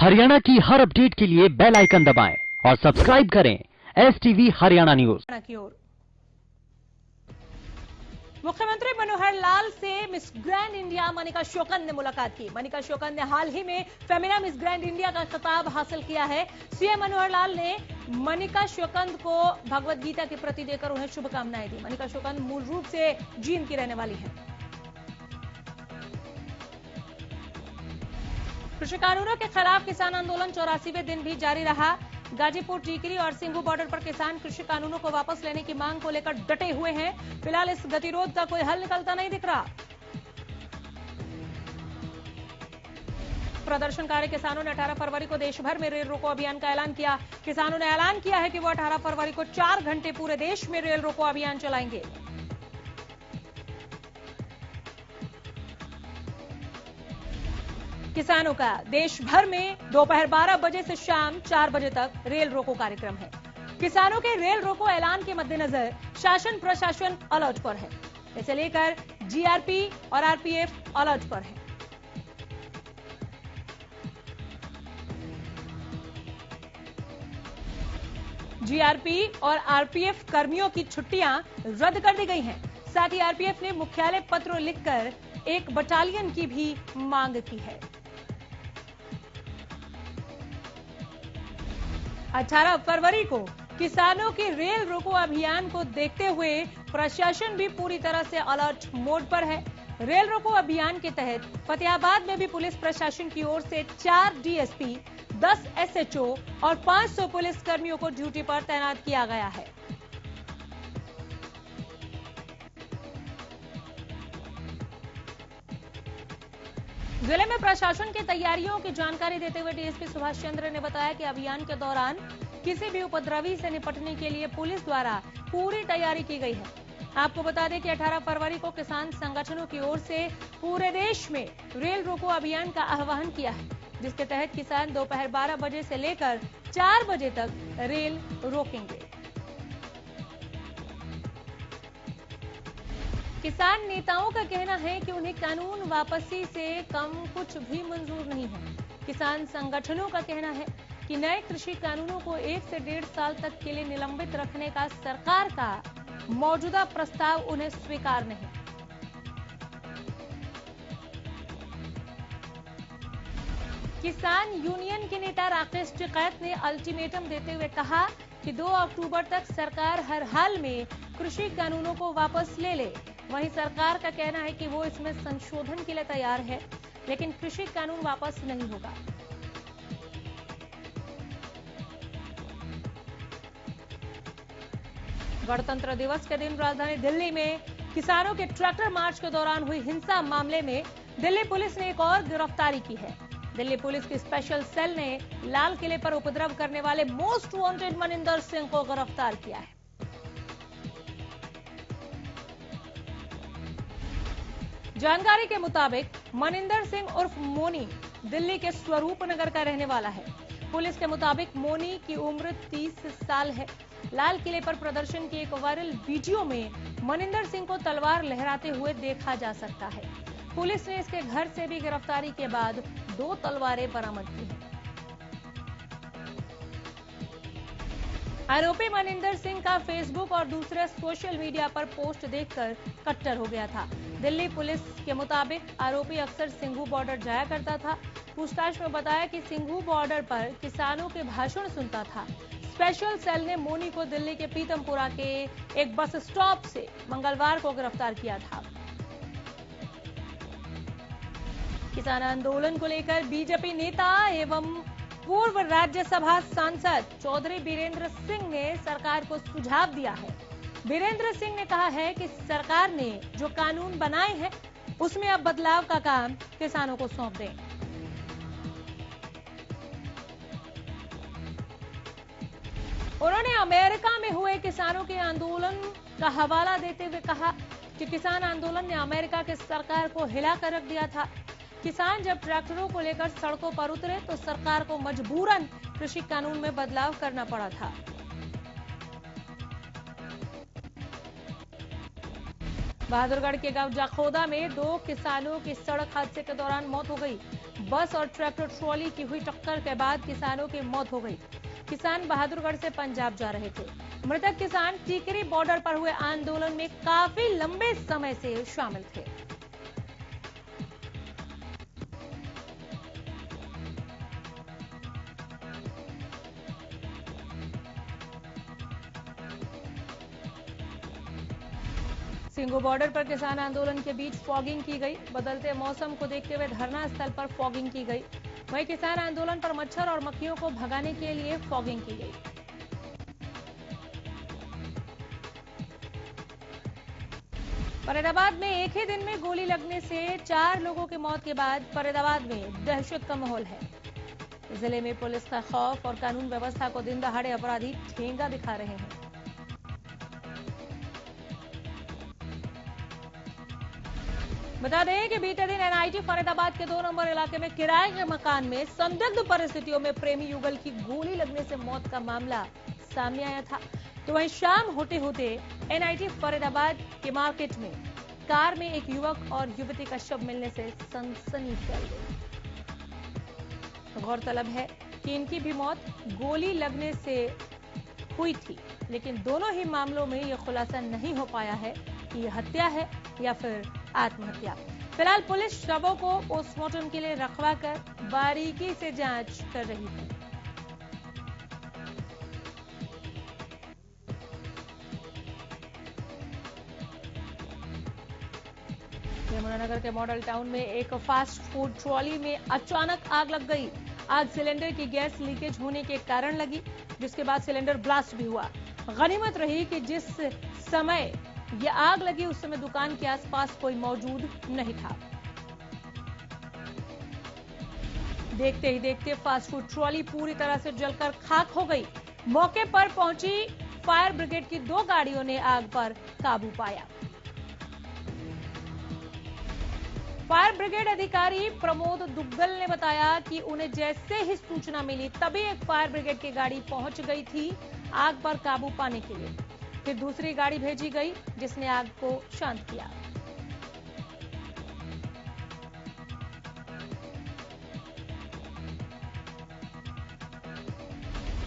हरियाणा की हर अपडेट के लिए बेल आइकन दबाएं और सब्सक्राइब करें STV हरियाणा न्यूज की ओर। मुख्यमंत्री मनोहर लाल से miss grand India Manika Sheokand ने मुलाकात की। मनिका श्योकंद ने हाल ही में फेमिना मिस ग्रैंड इंडिया का खिताब हासिल किया है। सीएम मनोहर लाल ने मनिका श्योकंद को भगवद गीता की प्रति देकर उन्हें शुभकामनाएं दी। मनिका श्योकंद मूल रूप से जींद की रहने वाली है। कृषि कानूनों के खिलाफ किसान आंदोलन 84वें दिन भी जारी रहा। गाजीपुर, टीकरी और सिंघू बॉर्डर पर किसान कृषि कानूनों को वापस लेने की मांग को लेकर डटे हुए हैं। फिलहाल इस गतिरोध का कोई हल निकलता नहीं दिख रहा। प्रदर्शनकारी किसानों ने 18 फरवरी को देश भर में रेल रोको अभियान का ऐलान किया। किसानों ने ऐलान किया है कि वो 18 फरवरी को 4 घंटे पूरे देश में रेल रोको अभियान चलाएंगे। किसानों का देश भर में दोपहर 12 बजे से शाम 4 बजे तक रेल रोको कार्यक्रम है। किसानों के रेल रोको ऐलान के मद्देनजर शासन प्रशासन अलर्ट पर है। इसे लेकर जीआरपी और आरपीएफ अलर्ट पर है। जीआरपी और आरपीएफ कर्मियों की छुट्टियां रद्द कर दी गई हैं। साथ ही आरपीएफ ने मुख्यालय पत्र लिखकर एक बटालियन की भी मांग की है। 18 फरवरी को किसानों के रेल रोको अभियान को देखते हुए प्रशासन भी पूरी तरह से अलर्ट मोड पर है। रेल रोको अभियान के तहत फतेहाबाद में भी पुलिस प्रशासन की ओर से 4 डीएसपी, 10 एसएचओ और 500 पुलिस कर्मियों को ड्यूटी पर तैनात किया गया है। जिले में प्रशासन की तैयारियों की जानकारी देते हुए डीएसपी सुभाष चंद्र ने बताया कि अभियान के दौरान किसी भी उपद्रवी से निपटने के लिए पुलिस द्वारा पूरी तैयारी की गई है। आपको बता दें कि 18 फरवरी को किसान संगठनों की ओर से पूरे देश में रेल रोको अभियान का आह्वान किया है, जिसके तहत किसान दोपहर 12 बजे से लेकर 4 बजे तक रेल रोकेंगे। किसान नेताओं का कहना है कि उन्हें कानून वापसी से कम कुछ भी मंजूर नहीं है। किसान संगठनों का कहना है कि नए कृषि कानूनों को 1 से 1.5 साल तक के लिए निलंबित रखने का सरकार का मौजूदा प्रस्ताव उन्हें स्वीकार नहीं। किसान यूनियन के नेता राकेश टिकैत ने अल्टीमेटम देते हुए कहा कि 2 अक्टूबर तक सरकार हर हाल में कृषि कानूनों को वापस ले ले। वहीं सरकार का कहना है कि वो इसमें संशोधन के लिए तैयार है, लेकिन कृषि कानून वापस नहीं होगा। गणतंत्र दिवस के दिन राजधानी दिल्ली में किसानों के ट्रैक्टर मार्च के दौरान हुई हिंसा मामले में दिल्ली पुलिस ने एक और गिरफ्तारी की है। दिल्ली पुलिस की स्पेशल सेल ने लाल किले पर उपद्रव करने वाले मोस्ट वांटेड मनिंदर सिंह को गिरफ्तार किया है। जानकारी के मुताबिक मनिंदर सिंह उर्फ मोनी दिल्ली के स्वरूप नगर का रहने वाला है। पुलिस के मुताबिक मोनी की उम्र 30 साल है। लाल किले पर प्रदर्शन की एक वायरल वीडियो में मनिंदर सिंह को तलवार लहराते हुए देखा जा सकता है। पुलिस ने इसके घर से भी गिरफ्तारी के बाद 2 तलवारें बरामद की हैं। आरोपी मनिंदर सिंह का फेसबुक और दूसरे सोशल मीडिया पर पोस्ट देखकर कट्टर हो गया था। दिल्ली पुलिस के मुताबिक आरोपी अक्सर सिंघू बॉर्डर जाया करता था। पूछताछ में बताया कि सिंघू बॉर्डर पर किसानों के भाषण सुनता था। स्पेशल सेल ने मोनी को दिल्ली के पीतमपुरा के एक बस स्टॉप से मंगलवार को गिरफ्तार किया था। किसान आंदोलन को लेकर बीजेपी नेता एवं पूर्व राज्यसभा सांसद चौधरी बीरेंद्र सिंह ने सरकार को सुझाव दिया है। बीरेंद्र सिंह ने कहा है कि सरकार ने जो कानून बनाए हैं उसमें अब बदलाव का काम किसानों को सौंप दें। उन्होंने अमेरिका में हुए किसानों के आंदोलन का हवाला देते हुए कहा कि किसान आंदोलन ने अमेरिका की सरकार को हिलाकर रख दिया था। किसान जब ट्रैक्टरों को लेकर सड़कों पर उतरे तो सरकार को मजबूरन कृषि कानून में बदलाव करना पड़ा था। बहादुरगढ़ के गांव जाखोदा में 2 किसानों की सड़क हादसे के दौरान मौत हो गई। बस और ट्रैक्टर ट्रॉली की हुई टक्कर के बाद किसानों की मौत हो गई। किसान बहादुरगढ़ से पंजाब जा रहे थे। मृतक किसान टीकरी बॉर्डर पर हुए आंदोलन में काफी लंबे समय से शामिल थे। सिंगू बॉर्डर पर किसान आंदोलन के बीच फॉगिंग की गई। बदलते मौसम को देखते हुए धरना स्थल पर फॉगिंग की गई। वहीं किसान आंदोलन पर मच्छर और मक्खियों को भगाने के लिए फॉगिंग की गई। फरीदाबाद में एक ही दिन में गोली लगने से 4 लोगों की मौत के बाद फरीदाबाद में दहशत का माहौल है। जिले में पुलिस का खौफ और कानून व्यवस्था को दिन दहाड़े अपराधी ठेंगा दिखा रहे हैं। बता दें कि बीते दिन एनआईटी फरीदाबाद के 2 नंबर इलाके में किराए के मकान में संदिग्ध परिस्थितियों में प्रेमी युगल की गोली लगने से मौत का मामला सामने आया था। तो वहीं शाम होते होते एनआईटी फरीदाबाद के मार्केट में कार में एक युवक और युवती का शव मिलने से सनसनी फैल गई। गौरतलब है कि इनकी भी मौत गोली लगने से हुई थी, लेकिन दोनों ही मामलों में यह खुलासा नहीं हो पाया है कि यह हत्या है या फिर आत्महत्या। फिलहाल पुलिस शवों को पोस्टमार्टम के लिए रखवा कर बारीकी से जांच कर रही है। यमुनानगर के मॉडल टाउन में एक फास्ट फूड ट्रॉली में अचानक आग लग गई। आग सिलेंडर की गैस लीकेज होने के कारण लगी, जिसके बाद सिलेंडर ब्लास्ट भी हुआ। गनीमत रही कि जिस समय यह आग लगी उस समय दुकान के आसपास कोई मौजूद नहीं था। देखते ही देखते फास्ट फूड ट्रॉली पूरी तरह से जलकर खाक हो गई। मौके पर पहुंची फायर ब्रिगेड की 2 गाड़ियों ने आग पर काबू पाया। फायर ब्रिगेड अधिकारी प्रमोद दुग्गल ने बताया कि उन्हें जैसे ही सूचना मिली तभी एक फायर ब्रिगेड की गाड़ी पहुंच गई थी आग पर काबू पाने के लिए। फिर दूसरी गाड़ी भेजी गई जिसने आग को शांत किया।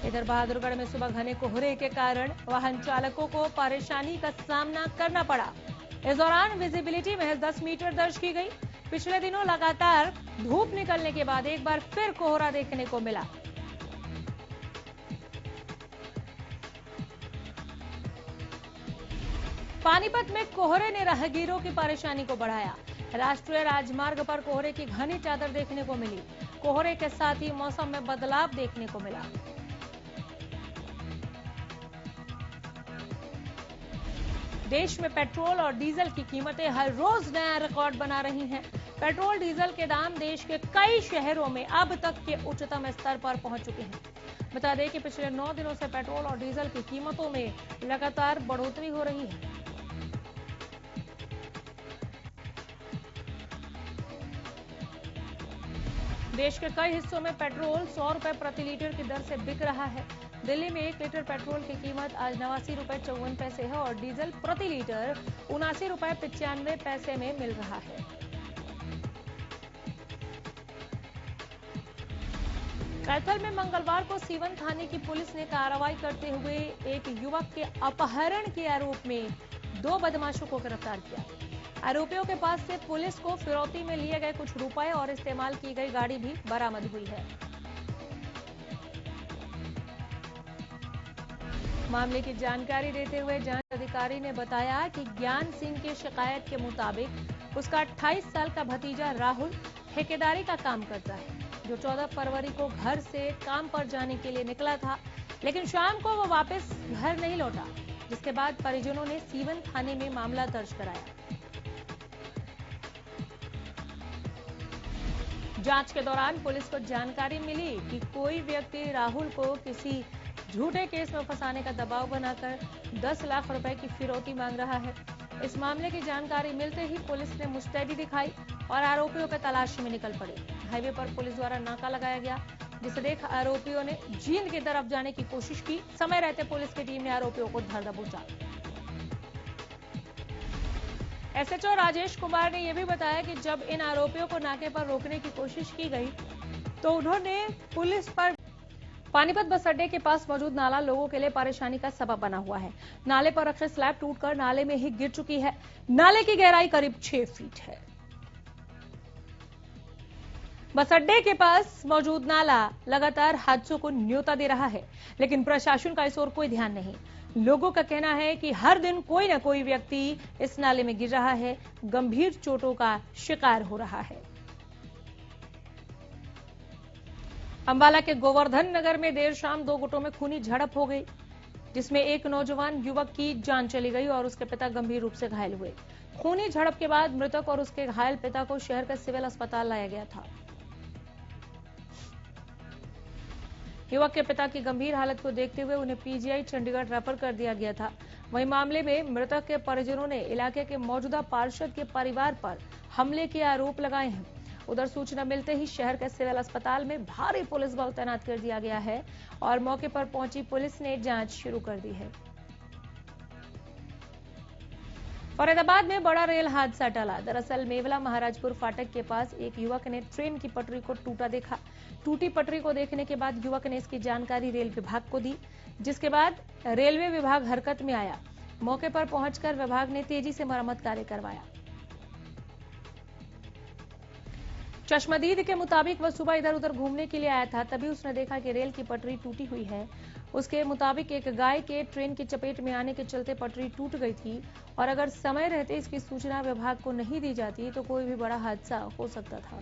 इधर बहादुरगढ़ में सुबह घने कोहरे के कारण वाहन चालकों को परेशानी का सामना करना पड़ा। इस दौरान विजिबिलिटी महज 10 मीटर दर्ज की गई। पिछले दिनों लगातार धूप निकलने के बाद एक बार फिर कोहरा देखने को मिला। पानीपत में कोहरे ने राहगीरों की परेशानी को बढ़ाया। राष्ट्रीय राजमार्ग पर कोहरे की घनी चादर देखने को मिली। कोहरे के साथ ही मौसम में बदलाव देखने को मिला। देश में पेट्रोल और डीजल की कीमतें हर रोज नया रिकॉर्ड बना रही हैं। पेट्रोल डीजल के दाम देश के कई शहरों में अब तक के उच्चतम स्तर पर पहुंच चुके हैं। बता दें कि पिछले 9 दिनों से पेट्रोल और डीजल की कीमतों में लगातार बढ़ोतरी हो रही है। देश के कई हिस्सों में पेट्रोल 100 रुपए प्रति लीटर की दर से बिक रहा है। दिल्ली में 1 लीटर पेट्रोल की कीमत आज 89 रुपए 54 पैसे है और डीजल प्रति लीटर 79 रुपए 95 पैसे में मिल रहा है। कैथल में मंगलवार को सीवन थाने की पुलिस ने कार्रवाई करते हुए एक युवक के अपहरण के आरोप में 2 बदमाशों को गिरफ्तार किया। आरोपियों के पास से पुलिस को फिरौती में लिए गए कुछ रुपए और इस्तेमाल की गई गाड़ी भी बरामद हुई है। मामले की जानकारी देते हुए जांच अधिकारी ने बताया कि ज्ञान सिंह की शिकायत के मुताबिक उसका 28 साल का भतीजा राहुल ठेकेदारी का काम करता है, जो 14 फरवरी को घर से काम पर जाने के लिए निकला था, लेकिन शाम को वो वापस घर नहीं लौटा, जिसके बाद परिजनों ने सीवन थाने में मामला दर्ज कराया। जांच के दौरान पुलिस को जानकारी मिली कि कोई व्यक्ति राहुल को किसी झूठे केस में फंसाने का दबाव बनाकर 10 लाख रुपए की फिरौती मांग रहा है। इस मामले की जानकारी मिलते ही पुलिस ने मुस्तैदी दिखाई और आरोपियों की तलाशी में निकल पड़ी। हाईवे पर पुलिस द्वारा नाका लगाया गया, जिसे देख आरोपियों ने जींद की तरफ जाने की कोशिश की। समय रहते पुलिस की टीम ने आरोपियों को धर दबोचा। एसएचओ राजेश कुमार ने यह भी बताया कि जब इन आरोपियों को नाके पर रोकने की कोशिश की गई तो उन्होंने पुलिस पर पानीपत बस अड्डे के पास मौजूद नाला लोगों के लिए परेशानी का सबब बना हुआ है। नाले पर रखे स्लैब टूटकर नाले में ही गिर चुकी है। नाले की गहराई करीब 6 फीट है। बस अड्डे के पास मौजूद नाला लगातार हादसों को न्योता दे रहा है, लेकिन प्रशासन का इस ओर कोई ध्यान नहीं। लोगों का कहना है कि हर दिन कोई न कोई व्यक्ति इस नाले में गिर रहा है, गंभीर चोटों का शिकार हो रहा है। अंबाला के गोवर्धन नगर में देर शाम 2 गुटों में खूनी झड़प हो गई, जिसमें एक नौजवान युवक की जान चली गई और उसके पिता गंभीर रूप से घायल हुए। खूनी झड़प के बाद मृतक और उसके घायल पिता को शहर के सिविल अस्पताल लाया गया था। युवक के पिता की गंभीर हालत को देखते हुए उन्हें पीजीआई चंडीगढ़ रेफर कर दिया गया था। वहीं मामले में मृतक के परिजनों ने इलाके के मौजूदा पार्षद के परिवार पर हमले के आरोप लगाए हैं। उधर सूचना मिलते ही शहर के सिविल अस्पताल में भारी पुलिस बल तैनात कर दिया गया है और मौके पर पहुंची पुलिस ने जांच शुरू कर दी है। फरीदाबाद में बड़ा रेल हादसा टला। दरअसल मेवला महाराजपुर फाटक के पास एक युवक ने ट्रेन की पटरी को टूटा देखा। टूटी पटरी को देखने के बाद युवक ने इसकी जानकारी रेल विभाग को दी, जिसके बाद रेलवे विभाग हरकत में आया। मौके पर पहुंचकर विभाग ने तेजी से मरम्मत कार्य करवाया। चश्मदीद के मुताबिक वह सुबह इधर उधर घूमने के लिए आया था, तभी उसने देखा कि रेल की पटरी टूटी हुई है। उसके मुताबिक एक गाय के ट्रेन की चपेट में आने के चलते पटरी टूट गई थी और अगर समय रहते इसकी सूचना विभाग को नहीं दी जाती तो कोई भी बड़ा हादसा हो सकता था।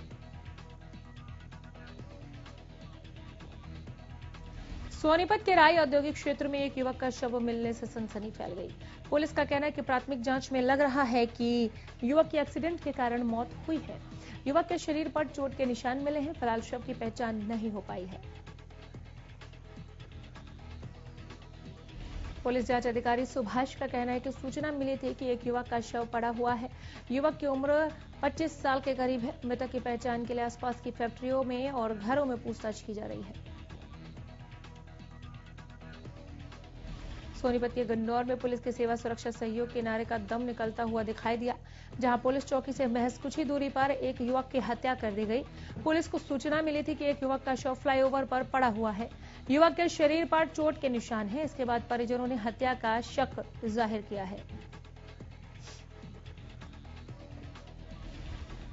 सोनीपत के राय औद्योगिक क्षेत्र में एक युवक का शव मिलने से सनसनी फैल गई। पुलिस का कहना है कि प्राथमिक जांच में लग रहा है कि युवक की एक्सीडेंट के कारण मौत हुई है। युवक के शरीर पर चोट के निशान मिले हैं। फिलहाल शव की पहचान नहीं हो पाई है। पुलिस जांच अधिकारी सुभाष का कहना है कि सूचना मिली थी कि एक युवक का शव पड़ा हुआ है। युवक की उम्र 25 साल के करीब है। मृतक की पहचान के लिए आसपास की फैक्ट्रियों में और घरों में पूछताछ की जा रही है। सोनीपत के गन्नौर में पुलिस के सेवा सुरक्षा सहयोग के नारे का दम निकलता हुआ दिखाई दिया, जहां पुलिस चौकी से महज कुछ ही दूरी पर एक युवक की हत्या कर दी गई। पुलिस को सूचना मिली थी कि एक युवक का शव फ्लाईओवर पर पड़ा हुआ है। युवक के शरीर पर चोट के निशान हैं। इसके बाद परिजनों ने हत्या का शक जाहिर किया है।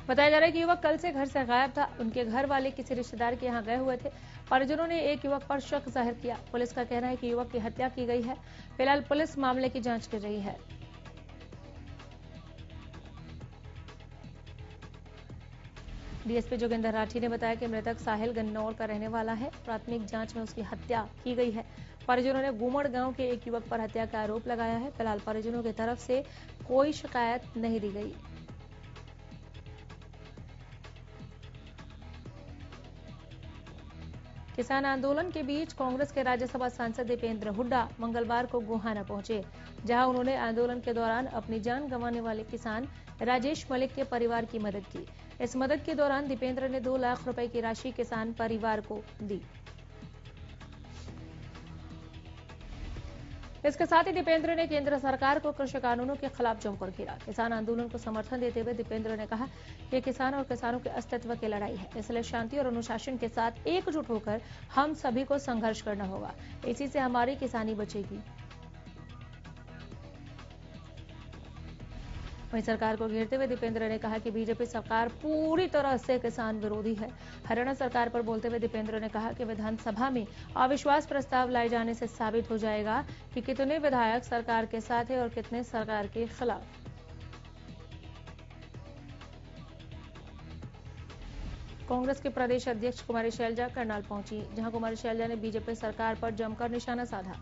बताया जा रहा है कि युवक कल से घर से गायब था। उनके घर वाले किसी रिश्तेदार के यहां गए हुए थे। परिजनों ने एक युवक पर शक जाहिर किया। पुलिस का कहना है कि युवक की हत्या की गई है। फिलहाल पुलिस मामले की जांच कर रही है। डीएसपी जोगिंदर राठी ने बताया कि मृतक साहिल गन्नौर का रहने वाला है। प्राथमिक जांच में उसकी हत्या की गई है। परिजनों ने गुमड़ गांव के एक युवक पर हत्या का आरोप लगाया है। फिलहाल परिजनों की तरफ से कोई शिकायत नहीं दी गई। किसान आंदोलन के बीच कांग्रेस के राज्यसभा सांसद दीपेंद्र हुड्डा मंगलवार को गोहाना पहुंचे, जहां उन्होंने आंदोलन के दौरान अपनी जान गंवाने वाले किसान राजेश मलिक के परिवार की मदद की। इस मदद के दौरान दीपेंद्र ने 2 लाख रुपए की राशि किसान परिवार को दी। इसके साथ ही दीपेंद्र ने केंद्र सरकार को कृषि कानूनों के खिलाफ जमकर घेरा। किसान आंदोलन को समर्थन देते हुए दीपेंद्र ने कहा कि किसान और किसानों के अस्तित्व की लड़ाई है, इसलिए शांति और अनुशासन के साथ एकजुट होकर हम सभी को संघर्ष करना होगा। इसी से हमारी किसानी बचेगी। वहीं सरकार को घेरते हुए दीपेंद्र ने कहा कि बीजेपी सरकार पूरी तरह से किसान विरोधी है। हरियाणा सरकार पर बोलते हुए दीपेंद्र ने कहा कि विधानसभा में अविश्वास प्रस्ताव लाए जाने से साबित हो जाएगा कि कितने विधायक सरकार के साथ हैं और कितने सरकार के खिलाफ। कांग्रेस के प्रदेश अध्यक्ष कुमारी शैलजा करनाल पहुंची, जहां कुमारी शैलजा ने बीजेपी सरकार पर जमकर निशाना साधा।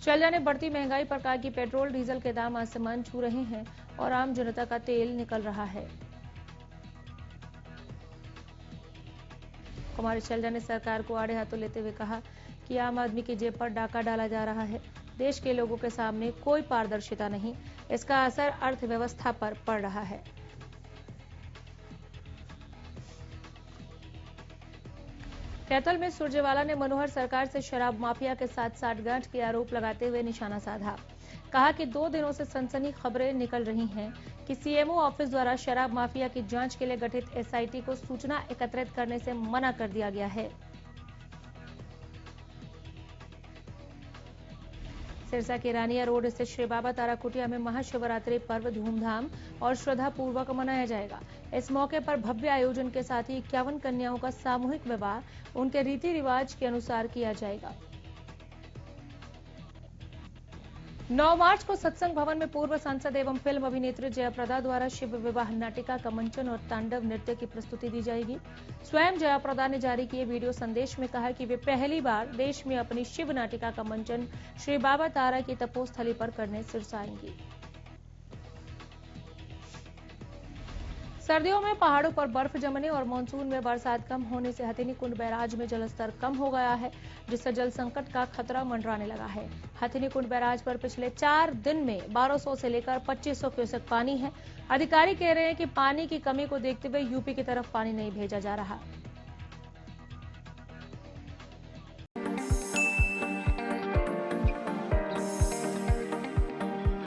शैलजा ने बढ़ती महंगाई पर कहा कि पेट्रोल डीजल के दाम आसमान छू रहे हैं और आम जनता का तेल निकल रहा है। कुमारी शैलजा ने सरकार को आड़े हाथों लेते हुए कहा कि आम आदमी की जेब पर डाका डाला जा रहा है। देश के लोगों के सामने कोई पारदर्शिता नहीं, इसका असर अर्थव्यवस्था पर पड़ रहा है। कैथल में सुरजेवाला ने मनोहर सरकार से शराब माफिया के साथ साठगांठ के आरोप लगाते हुए निशाना साधा। कहा कि 2 दिनों से सनसनी खबरें निकल रही हैं कि सीएमओ ऑफिस द्वारा शराब माफिया की जांच के लिए गठित एसआईटी को सूचना एकत्रित करने से मना कर दिया गया है। सिरसा के रानिया रोड स्थित श्री बाबा तारा कुटिया में महाशिवरात्रि पर्व धूमधाम और श्रद्धा पूर्वक मनाया जाएगा। इस मौके पर भव्य आयोजन के साथ ही 51 कन्याओं का सामूहिक विवाह उनके रीति रिवाज के अनुसार किया जाएगा। 9 मार्च को सत्संग भवन में पूर्व सांसद एवं फिल्म अभिनेत्री जयाप्रदा द्वारा शिव विवाह नाटिका का मंचन और तांडव नृत्य की प्रस्तुति दी जाएगी। स्वयं जयाप्रदा ने जारी किए वीडियो संदेश में कहा कि वे पहली बार देश में अपनी शिव नाटिका का मंचन श्री बाबा तारा की तपोस्थली पर करने सिरसा आएंगी। सर्दियों में पहाड़ों पर बर्फ जमने और मानसून में बरसात कम होने से हथिनी कुंड बैराज में जलस्तर कम हो गया है, जिससे जल संकट का खतरा मंडराने लगा है। हथिनी कुंड बैराज पर पिछले 4 दिन में 1200 से लेकर 2500 क्यूसेक पानी है। अधिकारी कह रहे हैं कि पानी की कमी को देखते हुए यूपी की तरफ पानी नहीं भेजा जा रहा।